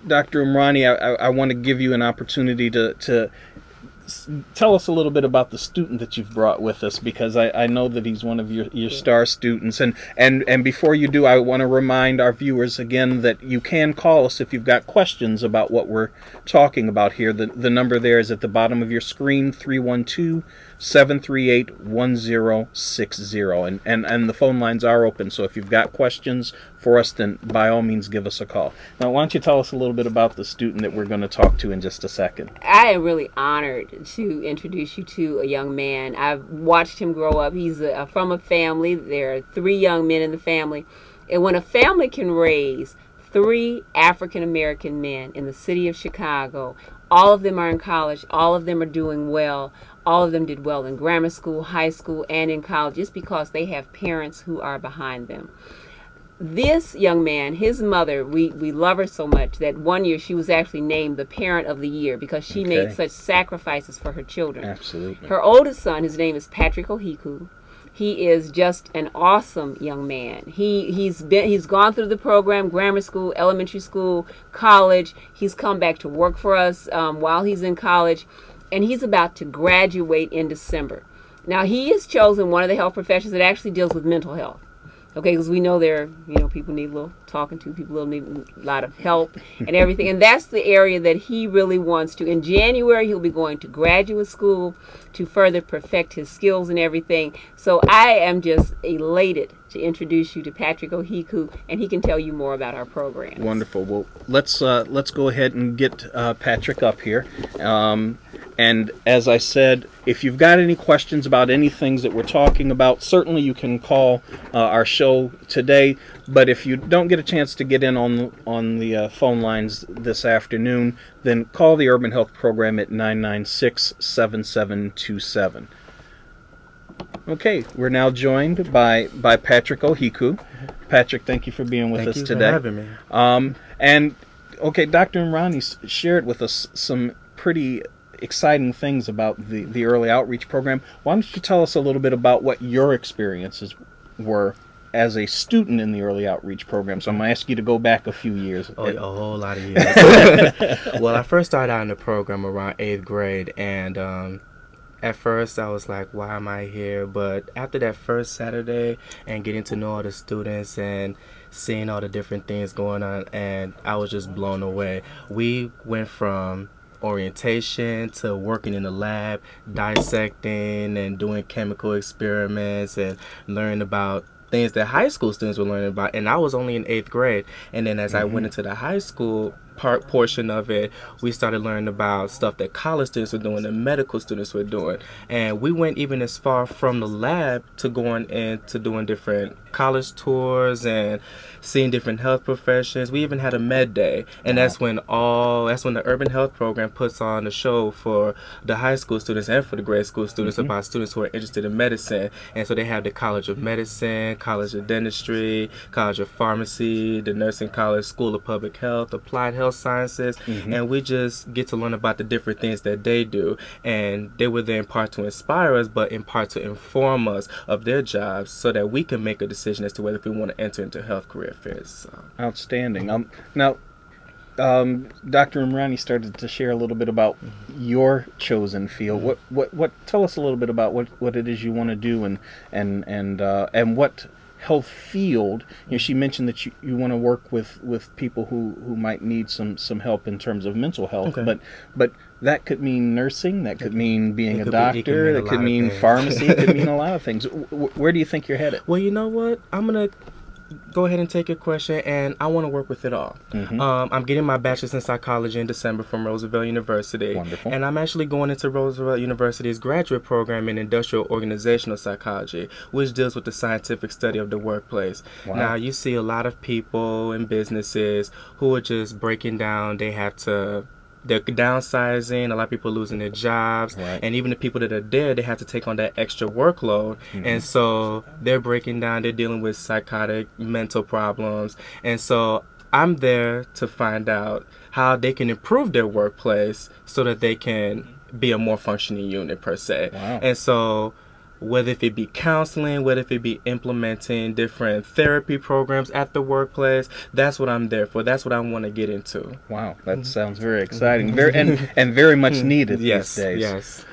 Dr. Umrani, I want to give you an opportunity to tell us a little bit about the student that you've brought with us, because I know that he's one of your star students. And before you do, I want to remind our viewers again that you can call us if you've got questions about what we're talking about here. The number there is at the bottom of your screen, 312-738-1060. And the phone lines are open, so if you've got questions for us, then by all means give us a call. Now, why don't you tell us a little bit about the student that we're going to talk to in just a second? I am really honored to introduce you to a young man. I've watched him grow up. He's from a family. There are 3 young men in the family. And when a family can raise 3 African-American men in the city of Chicago, all of them are in college, all of them are doing well, all of them did well in grammar school, high school, and in college, just because they have parents who are behind them. This young man, his mother, we love her so much that one year she was actually named the Parent of the Year because she made such sacrifices for her children. Absolutely. Her oldest son, his name is Patrick Oheku. He is just an awesome young man. He's gone through the program, grammar school, elementary school, college. He's come back to work for us while he's in college, and he's about to graduate in December. Now, he has chosen one of the health professions that actually deals with mental health. Okay, because we know people need a little talking to, people need a lot of help and everything. And that's the area that he really wants to. In January, he'll be going to graduate school to further perfect his skills and everything. So I am just elated to introduce you to Patrick Oheku, and he can tell you more about our program. Wonderful. Well, let's go ahead and get Patrick up here. And as I said, if you've got any questions about any things that we're talking about, certainly you can call our show today. But if you don't get a chance to get in on the phone lines this afternoon, then call the Urban Health Program at 996-7727. Okay, we're now joined by Patrick Oheku. Patrick, thank you for being with us today. Thank you for having me. And okay, Dr. Umrani shared with us some pretty exciting things about the early outreach program. Why don't you tell us a little bit about what your experiences were as a student in the early outreach program? So I'm going to ask you to go back a few years. Oh, a whole lot of years. Well, I first started out in the program around 8th grade, and at first I was like, why am I here? But after that first Saturday and getting to know all the students and seeing all the different things going on, and I was just blown away. We went from orientation to working in the lab, dissecting and doing chemical experiments and learning about things that high school students were learning about. And I was only in 8th grade. And then as I went into the high school portion of it, we started learning about stuff that college students were doing and medical students were doing. And we went even as far from the lab to going into doing different college tours and seeing different health professions. We even had a med day, and that's when the Urban Health Program puts on a show for the high school students and for the grade school students about students who are interested in medicine. And so they have the College of Medicine, College of Dentistry, College of Pharmacy, the Nursing College, School of Public Health, Applied Health Sciences, and we just get to learn about the different things that they do. And they were there in part to inspire us, but in part to inform us of their jobs so that we can make a decision as to whether we want to enter into health career fairs. So. Outstanding. Now, Dr. Umrani started to share a little bit about your chosen field. What? Tell us a little bit about what it is you want to do and what health field. You know, she mentioned that you want to work with people who might need some help in terms of mental health. Okay. But that could mean nursing. That could mean being a doctor. That could mean pharmacy. It could mean a lot of things. Where do you think you're headed? Well, you know what? I'm gonna go ahead and take your question, and I want to work with it all. I'm getting my bachelor's in psychology in December from Roosevelt University. Wonderful. And I'm actually going into Roosevelt University's graduate program in industrial organizational psychology, which deals with the scientific study of the workplace. Wow. Now, you see a lot of people and businesses who are just breaking down. They're downsizing, a lot of people are losing their jobs, and even the people that are there, they have to take on that extra workload, and so they're breaking down, they're dealing with psychotic mental problems, and so I'm there to find out how they can improve their workplace so that they can be a more functioning unit per se. Wow. And so whether if it be counseling, whether if it be implementing different therapy programs at the workplace. That's what I'm there for. That's what I want to get into. Wow, that sounds very exciting, very and very much needed Yes, these days. yes.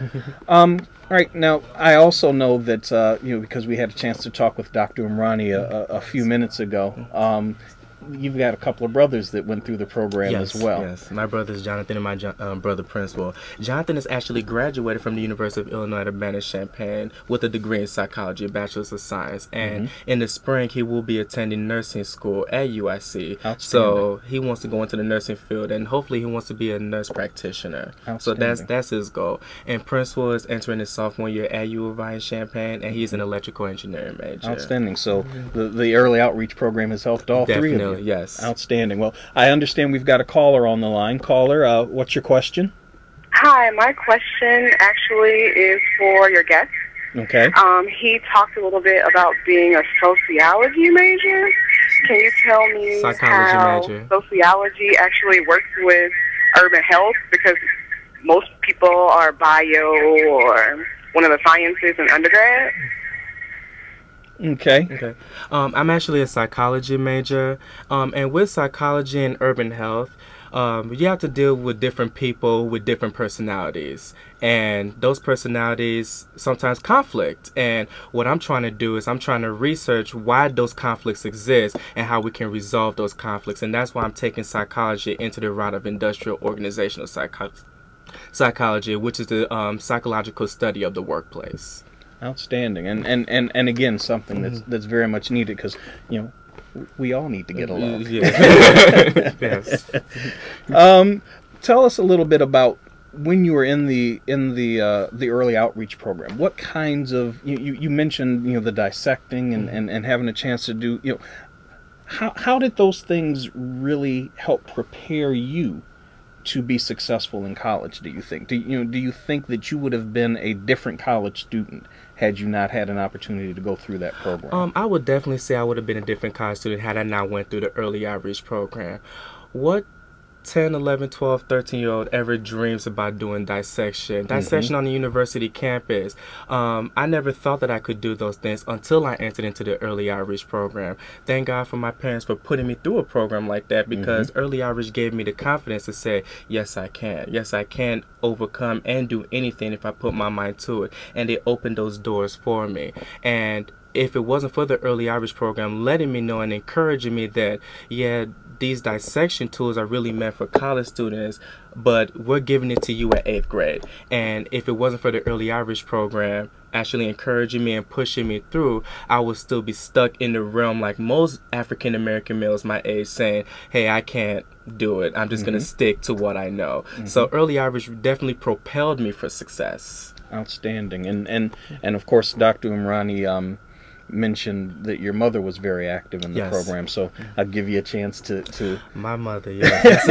All right, now I also know that because we had a chance to talk with Dr. Umrani a few minutes ago. You've got a couple of brothers that went through the program as well. Yes, my brother's Jonathan and my brother Prince. Well, Jonathan has actually graduated from the University of Illinois at Urbana-Champaign with a degree in psychology, a bachelor's of science. And in the spring, he will be attending nursing school at UIC. So he wants to go into the nursing field, and hopefully he wants to be a nurse practitioner. So that's his goal. And Prince is entering his sophomore year at U of I in Champaign, and he's an electrical engineering major. Outstanding. So the early outreach program has helped all three of you. Yes. Outstanding. Well, I understand we've got a caller on the line. Caller, what's your question? Hi, my question actually is for your guest. Okay. He talked a little bit about being a sociology major. Can you tell me how sociology actually works with urban health? Because most people are bio or one of the sciences in undergrad. Okay. I'm actually a psychology major, and with psychology and urban health, you have to deal with different people with different personalities, and those personalities sometimes conflict. And what I'm trying to do is I'm trying to research why those conflicts exist and how we can resolve those conflicts, and that's why I'm taking psychology into the route of industrial organizational psychology, which is the psychological study of the workplace. Outstanding, and again, something that's very much needed, because we all need to get along. Yes. Tell us a little bit about when you were in the early outreach program. What kinds of you mentioned the dissecting and having a chance to do how did those things really help prepare you to be successful in college? Do you think? Do you think that you would have been a different college student had you not had an opportunity to go through that program? I would definitely say I would have been a different college student had I not went through the early outreach program. What 10, 11, 12, 13-year-old ever dreams about doing dissection on the university campus? I never thought that I could do those things until I entered into the early outreach program. Thank God for my parents for putting me through a program like that, because early outreach gave me the confidence to say, yes, I can. Yes, I can overcome and do anything if I put my mind to it. And they opened those doors for me. And if it wasn't for the early outreach program letting me know and encouraging me that, these dissection tools are really meant for college students, but we're giving it to you at 8th grade. And if it wasn't for the early outreach program actually encouraging me and pushing me through, I would still be stuck in the realm like most African American males my age, saying, hey, I can't do it. I'm just going to stick to what I know. So early outreach definitely propelled me for success. Outstanding. And of course, Dr. Umrani mentioned that your mother was very active in the program, so I'll give you a chance to... My mother, yes.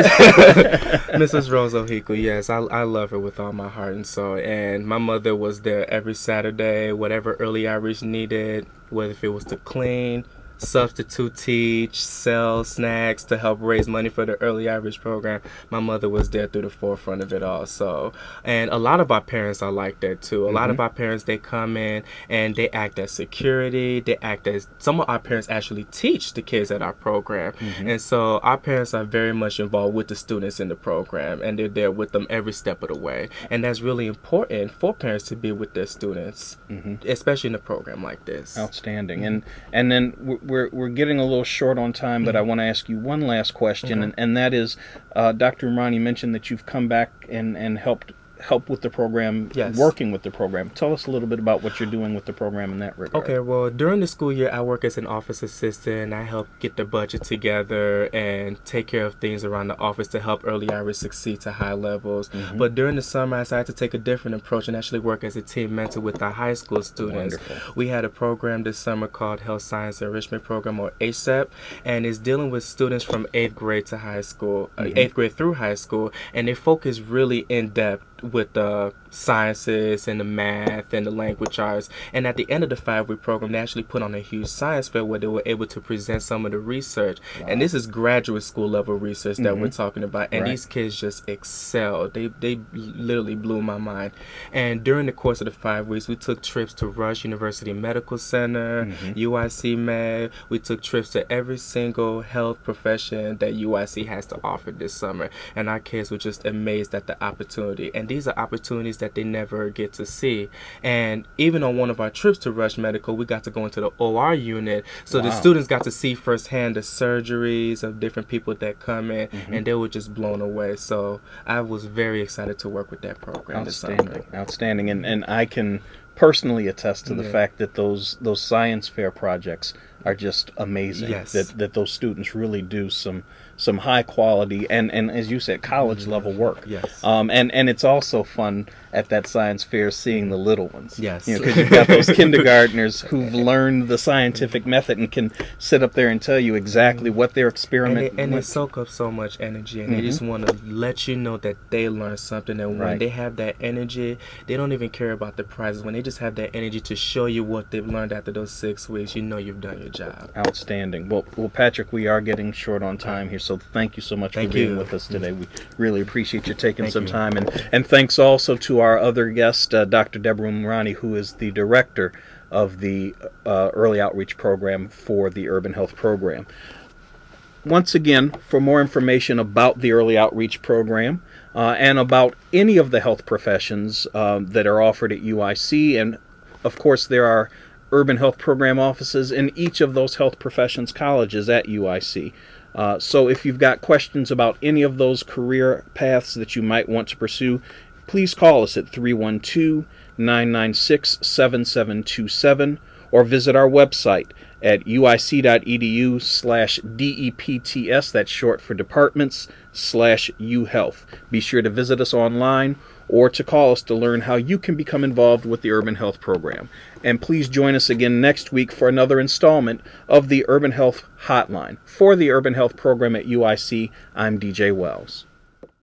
Mrs. Rose Oheku, yes, I love her with all my heart and soul. And my mother was there every Saturday, whatever early outreach needed, whether if it was to clean, substitute teach, sell snacks to help raise money for the early outreach program. My mother was there through the forefront of it all. So, and a lot of our parents are like that too. A lot of our parents, they come in and they act as security. They act as, some of our parents actually teach the kids at our program. And so our parents are very much involved with the students in the program, and they're there with them every step of the way. And that's really important for parents to be with their students, especially in a program like this. Outstanding. And then we're getting a little short on time, but I want to ask you one last question, and that is, Dr. Umrani mentioned that you've come back and help with the program, working with the program. Tell us a little bit about what you're doing with the program in that regard. Okay, well, during the school year, I work as an office assistant. I help get the budget together and take care of things around the office to help early outreach succeed to high levels. But during the summer, I decided to take a different approach and actually work as a team mentor with our high school students. Wonderful. We had a program this summer called Health Science Enrichment Program, or HSEP, and it's dealing with students from 8th grade to high school, 8th grade through high school, and they focus really in depth with the sciences and the math and the language arts. And at the end of the 5-week program, they actually put on a huge science fair where they were able to present some of the research. Wow. And this is graduate school level research that we're talking about. And these kids just excelled. They literally blew my mind. And during the course of the 5 weeks, we took trips to Rush University Medical Center, UIC Med. We took trips to every single health profession that UIC has to offer this summer. And our kids were just amazed at the opportunity. And these are opportunities that they never get to see. And even on one of our trips to Rush Medical, we got to go into the OR unit. So the students got to see firsthand the surgeries of different people that come in, and they were just blown away. So I was very excited to work with that program this summer. Outstanding. And I can personally attest to the fact that those science fair projects are just amazing. Yes. That those students really do some high quality and as you said, college level work. Yes. And it's also fun at that science fair seeing the little ones. Yes. Because you've got those kindergartners who've learned the scientific method and can sit up there and tell you exactly what their experiment and they soak up so much energy, and they just want to let you know that they learned something. And when they have that energy, they don't even care about the prizes. When they just have that energy to show you what they've learned after those 6 weeks, you know you've done your job. Outstanding. Well, Patrick, we are getting short on time here, so thank you so much for being with us today. We really appreciate you taking some time. And thanks also to our other guest, Dr. Deborah Umrani, who is the director of the Early Outreach Program for the Urban Health Program. Once again, for more information about the Early Outreach Program and about any of the health professions that are offered at UIC, and of course there are Urban Health Program offices in each of those health professions colleges at UIC. So if you've got questions about any of those career paths that you might want to pursue, please call us at 312-996-7727 or visit our website at uic.edu/DEPTS, that's short for departments, /UHealth. Be sure to visit us online or to call us to learn how you can become involved with the Urban Health Program. And please join us again next week for another installment of the Urban Health Hotline. For the Urban Health Program at UIC, I'm DJ Wells.